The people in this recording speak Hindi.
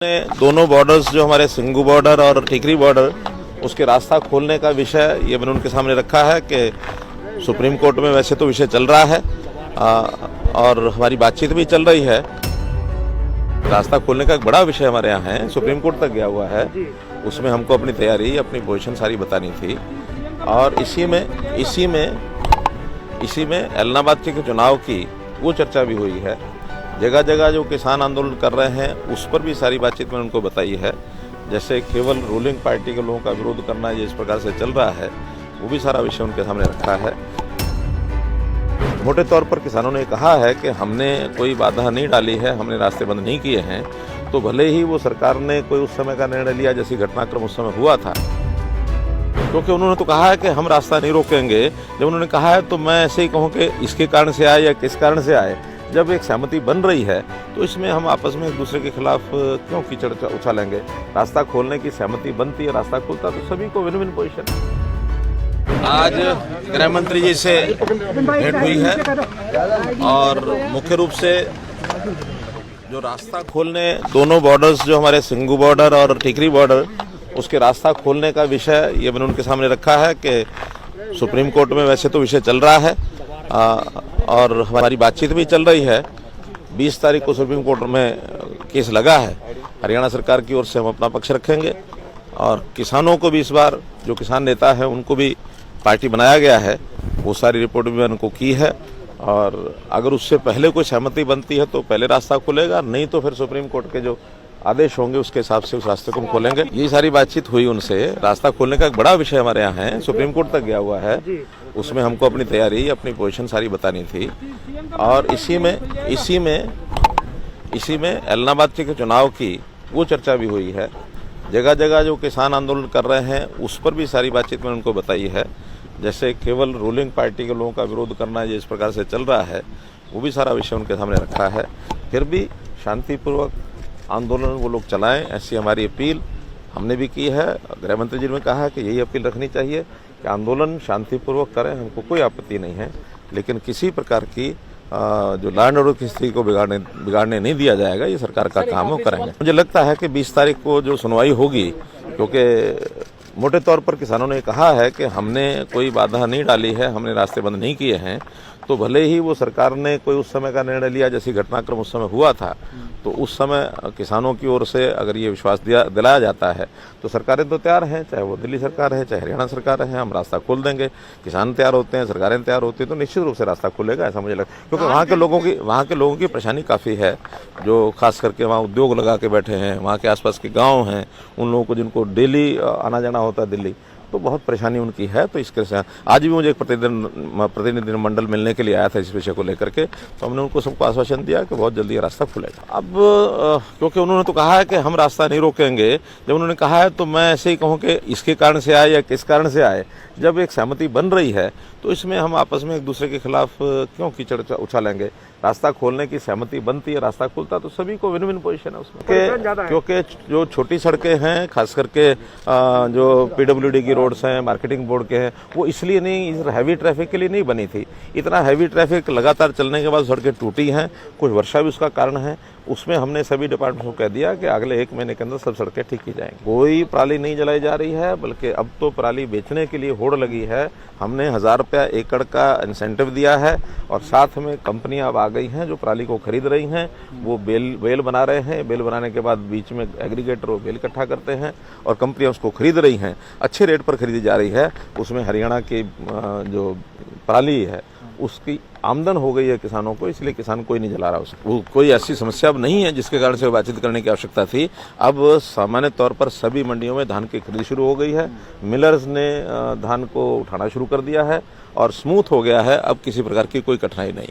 दोनों बॉर्डर्स जो हमारे सिंगू बॉर्डर और टिकरी बॉर्डर उसके रास्ता खोलने का विषय ये मैंने उनके सामने रखा है कि सुप्रीम कोर्ट में वैसे तो विषय चल रहा है और हमारी बातचीत भी चल रही है। रास्ता खोलने का एक बड़ा विषय हमारे यहाँ है, सुप्रीम कोर्ट तक गया हुआ है। उसमें हमको अपनी तैयारी अपनी पोजीशन सारी बतानी थी और इसी में एलनाबाद के चुनाव की वो चर्चा भी हुई है। जगह जगह जो किसान आंदोलन कर रहे हैं उस पर भी सारी बातचीत मैंने उनको बताई है। जैसे केवल रूलिंग पार्टी के लोगों का विरोध करना जिस प्रकार से चल रहा है वो भी सारा विषय उनके सामने रखा है। मोटे तौर पर किसानों ने कहा है कि हमने कोई बाधा नहीं डाली है, हमने रास्ते बंद नहीं किए हैं। तो भले ही वो सरकार ने कोई उस समय का निर्णय लिया जैसी घटनाक्रम उस समय हुआ था, क्योंकि उन्होंने तो कहा है कि हम रास्ता नहीं रोकेंगे। जब उन्होंने कहा है तो मैं ऐसे ही कहूँ कि इसके कारण से आए या किस कारण से आए, जब एक सहमति बन रही है तो इसमें हम आपस में एक दूसरे के खिलाफ क्यों कीचड़ उछालेंगे। रास्ता खोलने की सहमति बनती है, रास्ता खुलता तो सभी को विन विन पोजीशन है। आज गृह मंत्री जी से भेंट हुई है और मुख्य रूप से जो रास्ता खोलने दोनों बॉर्डर्स जो हमारे सिंगू बॉर्डर और टिकरी बॉर्डर उसके रास्ता खोलने का विषय ये मैंने उनके सामने रखा है कि सुप्रीम कोर्ट में वैसे तो विषय चल रहा है और हमारी बातचीत भी चल रही है। 20 तारीख को सुप्रीम कोर्ट में केस लगा है। हरियाणा सरकार की ओर से हम अपना पक्ष रखेंगे और किसानों को भी इस बार जो किसान नेता है उनको भी पार्टी बनाया गया है। वो सारी रिपोर्ट भी मैंने उनको की है और अगर उससे पहले कोई सहमति बनती है तो पहले रास्ता खुलेगा, नहीं तो फिर सुप्रीम कोर्ट के जो आदेश होंगे उसके हिसाब से उस रास्ते को हम खोलेंगे। ये सारी बातचीत हुई उनसे। रास्ता खोलने का एक बड़ा विषय हमारे यहाँ है, सुप्रीम कोर्ट तक गया हुआ है। उसमें हमको अपनी तैयारी अपनी पोजीशन सारी बतानी थी और इसी में एलनाबाद के चुनाव की वो चर्चा भी हुई है। जगह जगह जो किसान आंदोलन कर रहे हैं उस पर भी सारी बातचीत मैंने उनको बताई है। जैसे केवल रूलिंग पार्टी के लोगों का विरोध करना जिस प्रकार से चल रहा है वो भी सारा विषय उनके सामने रखा है। फिर भी शांतिपूर्वक आंदोलन वो लोग चलाएं, ऐसी हमारी अपील हमने भी की है। गृह मंत्री जी ने कहा है कि यही अपील रखनी चाहिए कि आंदोलन शांतिपूर्वक करें, हमको कोई आपत्ति नहीं है, लेकिन किसी प्रकार की जो लॉ एंड ऑर्डर की स्थिति को बिगाड़ने नहीं दिया जाएगा। ये सरकार का काम है, वो करेंगे। मुझे लगता है कि 20 तारीख को जो सुनवाई होगी, क्योंकि मोटे तौर पर किसानों ने कहा है कि हमने कोई बाधा नहीं डाली है, हमने रास्ते बंद नहीं किए हैं। तो भले ही वो सरकार ने कोई उस समय का निर्णय लिया जैसी घटनाक्रम उस समय हुआ था, तो उस समय किसानों की ओर से अगर ये विश्वास दिलाया जाता है तो सरकारें तो तैयार हैं, चाहे वो दिल्ली सरकार है चाहे हरियाणा सरकार है, हम रास्ता खोल देंगे। किसान तैयार होते हैं, सरकारें तैयार होती हैं तो निश्चित रूप से रास्ता खुलेगा, ऐसा मुझे लगता है। क्योंकि वहाँ के लोगों की परेशानी काफ़ी है, जो खास करके वहाँ उद्योग लगा के बैठे हैं, वहाँ के आसपास के गाँव हैं, उन लोगों को जिनको डेली आना जाना होता है दिल्ली, तो बहुत परेशानी उनकी है। तो इसके साथ आज भी मुझे एक प्रतिनिधि मंडल मिलने के लिए आया था इस विषय को लेकर के, तो हमने उनको सबको आश्वासन दिया कि बहुत जल्दी ये रास्ता खुलेगा। अब क्योंकि उन्होंने तो कहा है कि हम रास्ता नहीं रोकेंगे। जब उन्होंने कहा है तो मैं ऐसे ही कहूँ कि इसके कारण से आए या किस कारण से आए, जब एक सहमति बन रही है तो इसमें हम आपस में एक दूसरे के खिलाफ क्यों कीचड़ उछालेंगे। रास्ता खोलने की सहमति बनती है, रास्ता खुलता तो सभी को विन विन पोजीशन है उसमें। क्योंकि जो छोटी सड़कें हैं, खास करके जो PWD की रोड्स हैं, मार्केटिंग बोर्ड के हैं, वो इसलिए नहीं, इस हैवी ट्रैफिक के लिए नहीं बनी थी। इतना हैवी ट्रैफिक लगातार चलने के बाद सड़कें टूटी हैं, कुछ वर्षा भी उसका कारण है। उसमें हमने सभी डिपार्टमेंट को कह दिया कि अगले 1 महीने के अंदर सब सड़कें ठीक की जाएंगी। कोई पराली नहीं जलाई जा रही है, बल्कि अब तो पराली बेचने के लिए होड़ लगी है। हमने 1000 रुपया एकड़ का इंसेंटिव दिया है और साथ में कंपनियां अब आ गई हैं जो पराली को खरीद रही हैं। वो बेल बना रहे हैं, बेल बनाने के बाद बीच में एग्रीगेटर वो बेल इकट्ठा करते हैं और कंपनियां उसको खरीद रही हैं। अच्छे रेट पर खरीदी जा रही है। उसमें हरियाणा की जो पराली है उसकी आमदन हो गई है किसानों को, इसलिए किसान कोई नहीं जला रहा उसको। वो कोई ऐसी समस्या अब नहीं है जिसके कारण से बातचीत करने की आवश्यकता थी। अब सामान्य तौर पर सभी मंडियों में धान की खरीद शुरू हो गई है। मिलर्स ने धान को उठाना शुरू कर दिया है और स्मूथ हो गया है। अब किसी प्रकार की कोई कठिनाई नहीं।